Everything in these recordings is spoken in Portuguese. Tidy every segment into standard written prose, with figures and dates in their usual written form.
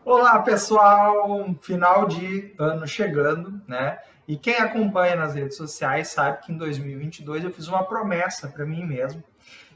Olá, pessoal! Final de ano chegando, né? E quem acompanha nas redes sociais sabe que em 2022 eu fiz uma promessa para mim mesmo,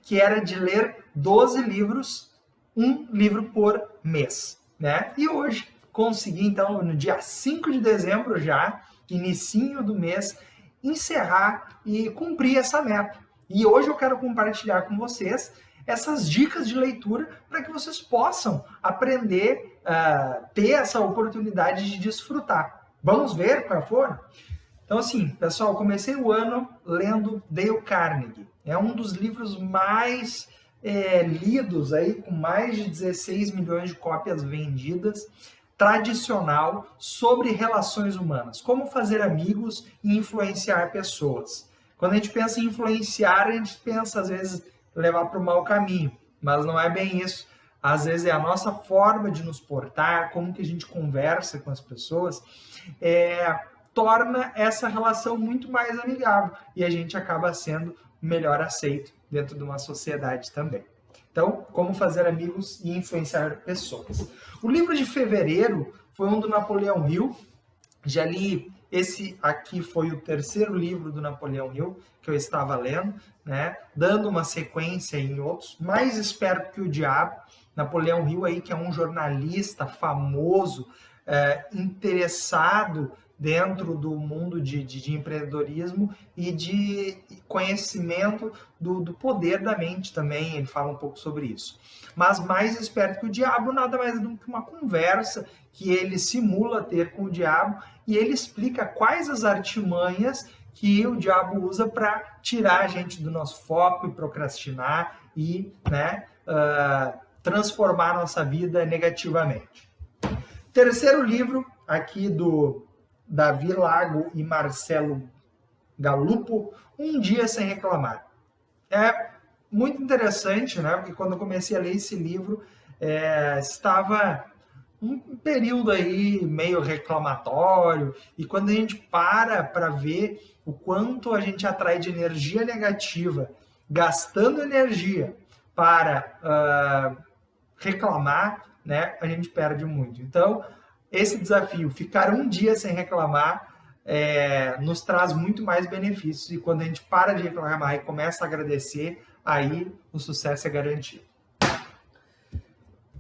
que era de ler 12 livros, um livro por mês, né? E hoje consegui, então, no dia 5 de dezembro já, inicinho do mês, encerrar e cumprir essa meta. E hoje eu quero compartilhar com vocês essas dicas de leitura para que vocês possam aprender a ter essa oportunidade de desfrutar. Vamos ver qual for? Então, assim, pessoal, comecei o ano lendo Dale Carnegie. É um dos livros mais lidos aí, com mais de 16 milhões de cópias vendidas, tradicional, sobre relações humanas. Como fazer amigos e influenciar pessoas. Quando a gente pensa em influenciar, a gente pensa, às vezes, levar para o mau caminho. Mas não é bem isso. Às vezes é a nossa forma de nos portar, como que a gente conversa com as pessoas, torna essa relação muito mais amigável e a gente acaba sendo melhor aceito dentro de uma sociedade também. Então, como fazer amigos e influenciar pessoas. O livro de fevereiro foi um do Napoleão Hill. Já li, esse aqui foi o terceiro livro do Napoleão Hill que eu estava lendo, né? Dando uma sequência em outros. Mais Esperto que o Diabo. Napoleão Hill aí, que é um jornalista famoso, interessado dentro do mundo de empreendedorismo e de conhecimento do poder da mente também. Ele fala um pouco sobre isso. Mas Mais Esperto que o Diabo nada mais do que uma conversa que ele simula ter com o diabo e ele explica quais as artimanhas que o diabo usa para tirar a gente do nosso foco e procrastinar e transformar a nossa vida negativamente. Terceiro livro aqui do Davi Lago e Marcelo Galupo, Um Dia Sem Reclamar. É muito interessante, né? Porque quando eu comecei a ler esse livro, estava um período aí meio reclamatório, e quando a gente para ver o quanto a gente atrai de energia negativa, gastando energia para reclamar, né, a gente perde muito. Então, esse desafio, ficar um dia sem reclamar, nos traz muito mais benefícios, e quando a gente para de reclamar e começa a agradecer, aí o sucesso é garantido.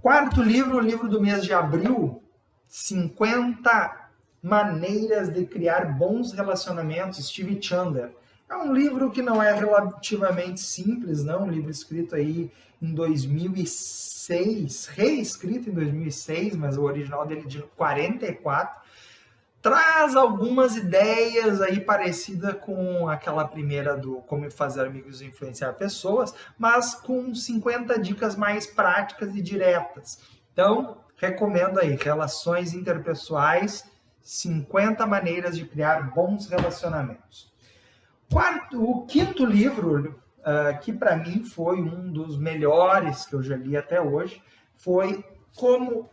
Quarto livro, o livro do mês de abril, 50 maneiras de criar bons relacionamentos, Steve Chandler. É um livro que não é relativamente simples, não, um livro escrito aí em 2006, reescrito em 2006, mas o original dele é de 44, traz algumas ideias aí parecidas com aquela primeira do Como Fazer Amigos e Influenciar Pessoas, mas com 50 dicas mais práticas e diretas. Então, recomendo aí, Relações Interpessoais, 50 maneiras de criar bons relacionamentos. O quinto livro, que para mim foi um dos melhores que eu já li até hoje, foi Como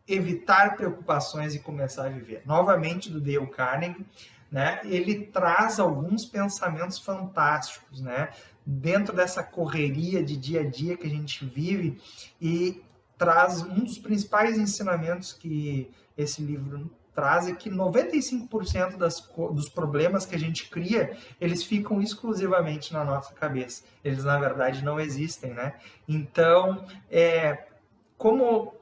Evitar Preocupações e Começar a Viver. Novamente, do Dale Carnegie, né? Ele traz alguns pensamentos fantásticos, né? Dentro dessa correria de dia a dia que a gente vive, e traz um dos principais ensinamentos que esse livro traz é que 95% dos problemas que a gente cria, eles ficam exclusivamente na nossa cabeça. Eles, na verdade, não existem, né? Então, como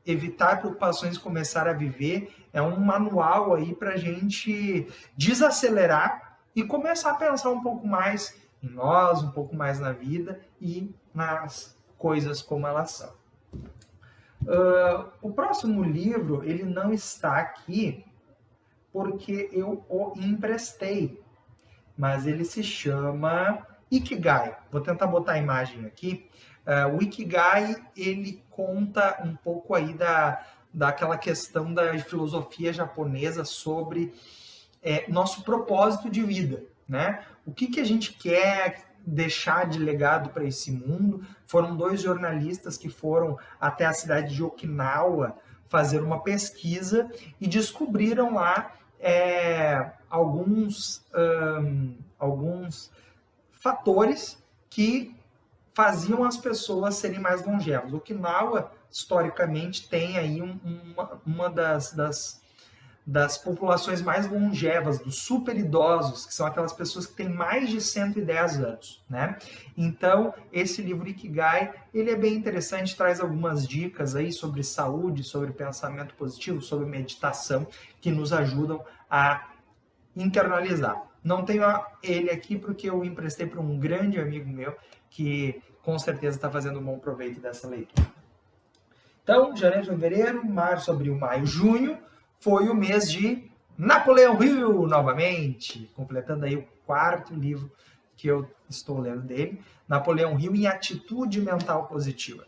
evitar preocupações e começar a viver é um manual aí para a gente desacelerar e começar a pensar um pouco mais em nós, um pouco mais na vida e nas coisas como elas são. O próximo livro, ele não está aqui porque eu o emprestei, mas ele se chama Ikigai. Vou tentar botar a imagem aqui. O Ikigai, ele conta um pouco aí daquela questão da filosofia japonesa sobre nosso propósito de vida, né? O que a gente quer deixar de legado para esse mundo. Foram 2 jornalistas que foram até a cidade de Okinawa fazer uma pesquisa e descobriram lá alguns fatores que faziam as pessoas serem mais longevas. Okinawa, historicamente, tem aí uma das populações mais longevas, dos super idosos, que são aquelas pessoas que têm mais de 110 anos, né? Então, esse livro Ikigai, ele é bem interessante, traz algumas dicas aí sobre saúde, sobre pensamento positivo, sobre meditação, que nos ajudam a internalizar. Não tenho ele aqui porque eu emprestei para um grande amigo meu, que com certeza está fazendo um bom proveito dessa leitura. Então, janeiro, fevereiro, março, abril, maio, junho, foi o mês de Napoleão Hill, novamente, completando aí o 4º livro que eu estou lendo dele, Napoleão Hill em Atitude Mental Positiva.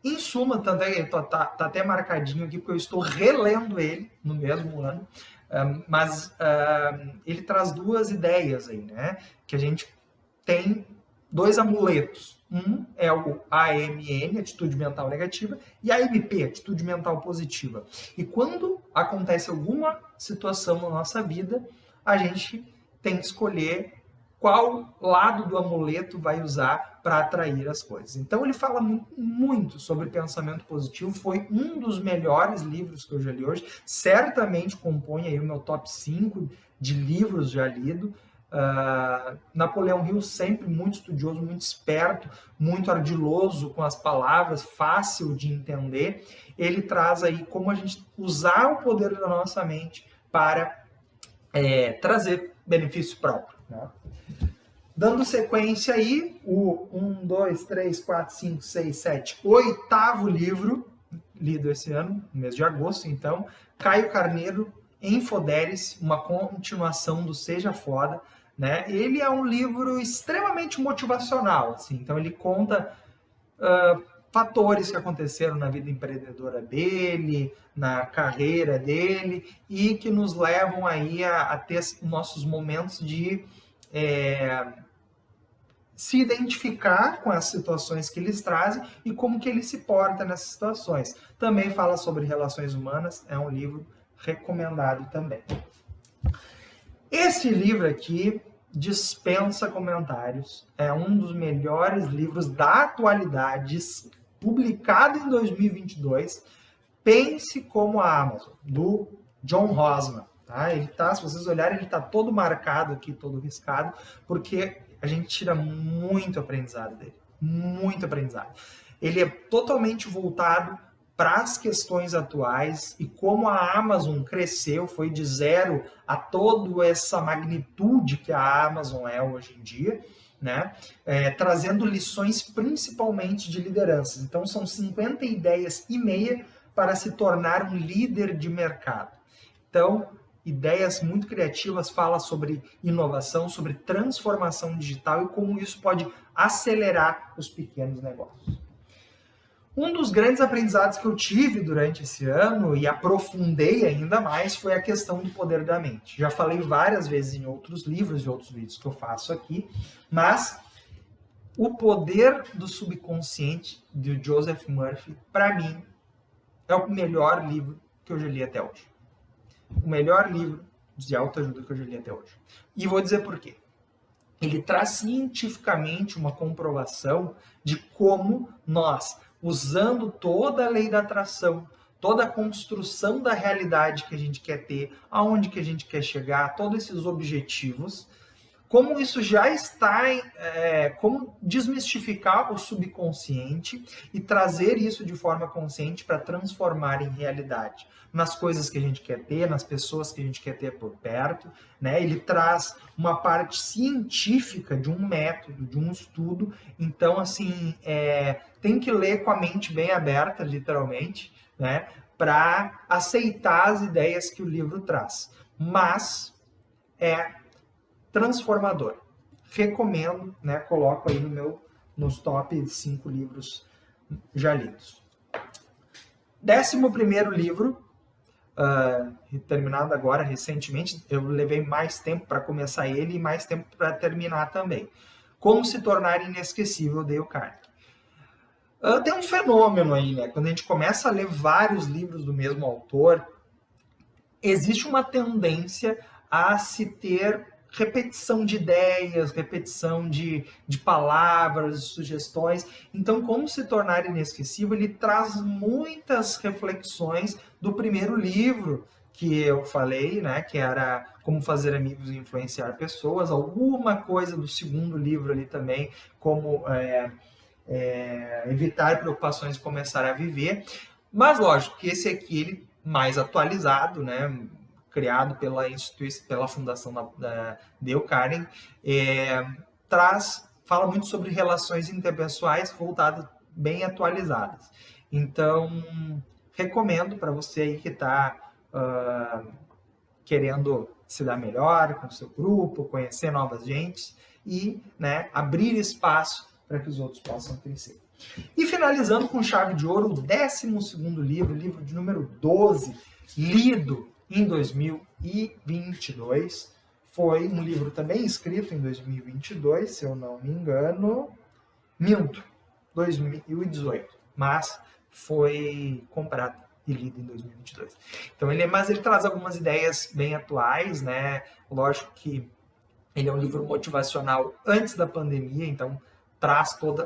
Em suma, tanto é que tá até marcadinho aqui, porque eu estou relendo ele no mesmo ano, mas ele traz 2 ideias aí, né? Que a gente tem 2 amuletos. Um é o AMN, Atitude Mental Negativa, e a AMP, Atitude Mental Positiva. E quando acontece alguma situação na nossa vida, a gente tem que escolher qual lado do amuleto vai usar para atrair as coisas. Então ele fala muito sobre pensamento positivo, foi um dos melhores livros que eu já li hoje, certamente compõe aí o meu top 5 de livros já lido. Napoleão Hill sempre muito estudioso, muito esperto, muito ardiloso com as palavras, fácil de entender. Ele traz aí como a gente usar o poder da nossa mente para trazer benefício próprio, né? Dando sequência aí, o 1, 2, 3, 4, 5, 6, 7, 8º livro, lido esse ano, no mês de agosto, então, Caio Carneiro, Enfodere-se, uma continuação do Seja Foda, né? Ele é um livro extremamente motivacional, assim, então ele conta fatores que aconteceram na vida empreendedora dele, na carreira dele, e que nos levam aí a ter nossos momentos de se identificar com as situações que eles trazem e como que ele se porta nessas situações. Também fala sobre relações humanas, é um livro recomendado também. Esse livro aqui dispensa comentários, é um dos melhores livros da atualidade, publicado em 2022, Pense como a Amazon, do John Rosman. Tá? Ele tá, se vocês olharem, ele está todo marcado aqui, todo riscado, porque a gente tira muito aprendizado dele, muito aprendizado. Ele é totalmente voltado para as questões atuais e como a Amazon cresceu, foi de 0 a toda essa magnitude que a Amazon é hoje em dia, né? Trazendo lições principalmente de lideranças. Então são 50 ideias e meia para se tornar um líder de mercado. Então, ideias muito criativas, fala sobre inovação, sobre transformação digital e como isso pode acelerar os pequenos negócios. Um dos grandes aprendizados que eu tive durante esse ano e aprofundei ainda mais foi a questão do poder da mente. Já falei várias vezes em outros livros e outros vídeos que eu faço aqui, mas O Poder do Subconsciente, de Joseph Murphy, para mim, é o melhor livro que eu já li até hoje. O melhor livro de autoajuda que eu já li até hoje. E vou dizer por quê. Ele traz cientificamente uma comprovação de como nós, usando toda a lei da atração, toda a construção da realidade que a gente quer ter, aonde que a gente quer chegar, todos esses objetivos, como isso já está, como desmistificar o subconsciente e trazer isso de forma consciente para transformar em realidade, nas coisas que a gente quer ter, nas pessoas que a gente quer ter por perto, né? Ele traz uma parte científica de um método, de um estudo, então, assim, tem que ler com a mente bem aberta, literalmente, né? Para aceitar as ideias que o livro traz. Mas transformador. Recomendo, né? Coloco aí nos top 5 livros já lidos. 11º livro, terminado agora recentemente, eu levei mais tempo para começar ele e mais tempo para terminar também. Como se tornar inesquecível, Dale Carnegie. Tem um fenômeno aí, né? Quando a gente começa a ler vários livros do mesmo autor, existe uma tendência a se ter repetição de ideias, repetição de palavras, de sugestões. Então, como se tornar inesquecível, ele traz muitas reflexões do primeiro livro que eu falei, né, que era Como Fazer Amigos e Influenciar Pessoas, alguma coisa do segundo livro ali também, como evitar preocupações e começar a viver. Mas, lógico, que esse aqui, ele mais atualizado, né, criado pela fundação da Dale Carnegie, fala muito sobre relações interpessoais voltadas, bem atualizadas. Então, recomendo para você aí que está querendo se dar melhor com o seu grupo, conhecer novas gentes e, né, abrir espaço para que os outros possam crescer. E finalizando com chave de ouro, o 12º livro, livro de número 12, lido em 2022. Foi um livro também escrito em 2022, se eu não me engano. Minto, 2018, mas foi comprado e lido em 2022. Então, ele traz algumas ideias bem atuais, né? Lógico que ele é um livro motivacional antes da pandemia, então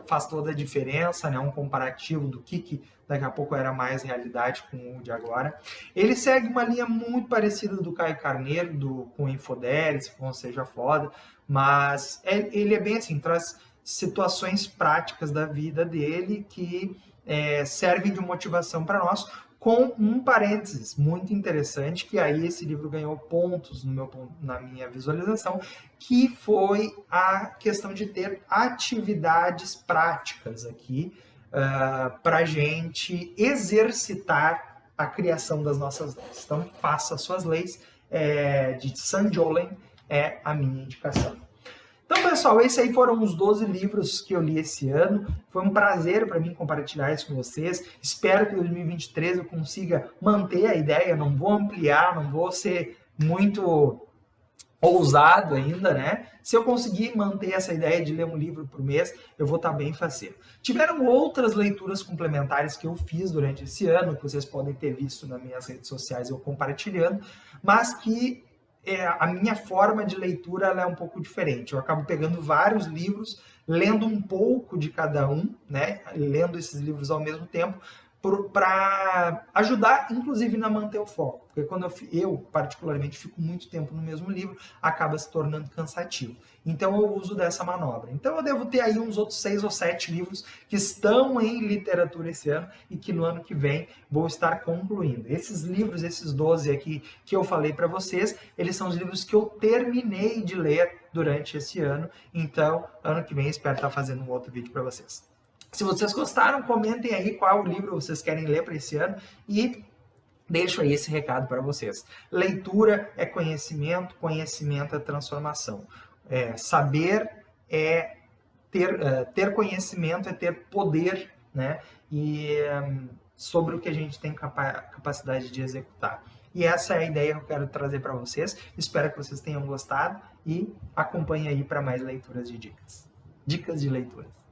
faz toda a diferença, né? Um comparativo do que daqui a pouco era mais realidade com o de agora. Ele segue uma linha muito parecida do Caio Carneiro, com o Infodere, com o Seja Foda, mas ele é bem assim, traz situações práticas da vida dele que servem de motivação para nós, com um parênteses muito interessante, que aí esse livro ganhou pontos na minha visualização, que foi a questão de ter atividades práticas aqui para a gente exercitar a criação das nossas leis. Então, faça suas leis, de Sam Jolen é a minha indicação. Então, pessoal, esses aí foram os 12 livros que eu li esse ano. Foi um prazer para mim compartilhar isso com vocês. Espero que em 2023 eu consiga manter a ideia, não vou ampliar, não vou ser muito ousado ainda, né? Se eu conseguir manter essa ideia de ler um livro por mês, eu vou estar bem faceiro. Tiveram outras leituras complementares que eu fiz durante esse ano, que vocês podem ter visto nas minhas redes sociais eu compartilhando, mas que a minha forma de leitura ela é um pouco diferente. Eu acabo pegando vários livros, lendo um pouco de cada um, né? Lendo esses livros ao mesmo tempo, para ajudar, inclusive, na manter o foco. Porque quando eu, particularmente, fico muito tempo no mesmo livro, acaba se tornando cansativo. Então, eu uso dessa manobra. Então, eu devo ter aí uns outros 6 ou 7 livros que estão em literatura esse ano e que no ano que vem vou estar concluindo. Esses livros, esses 12 aqui que eu falei para vocês, eles são os livros que eu terminei de ler durante esse ano. Então, ano que vem, espero estar fazendo um outro vídeo para vocês. Se vocês gostaram, comentem aí qual livro vocês querem ler para esse ano e deixo aí esse recado para vocês. Leitura é conhecimento, conhecimento é transformação. Saber é ter conhecimento, é ter poder, né? E sobre o que a gente tem capacidade de executar. E essa é a ideia que eu quero trazer para vocês. Espero que vocês tenham gostado e acompanhem aí para mais leituras de dicas. Dicas de leituras.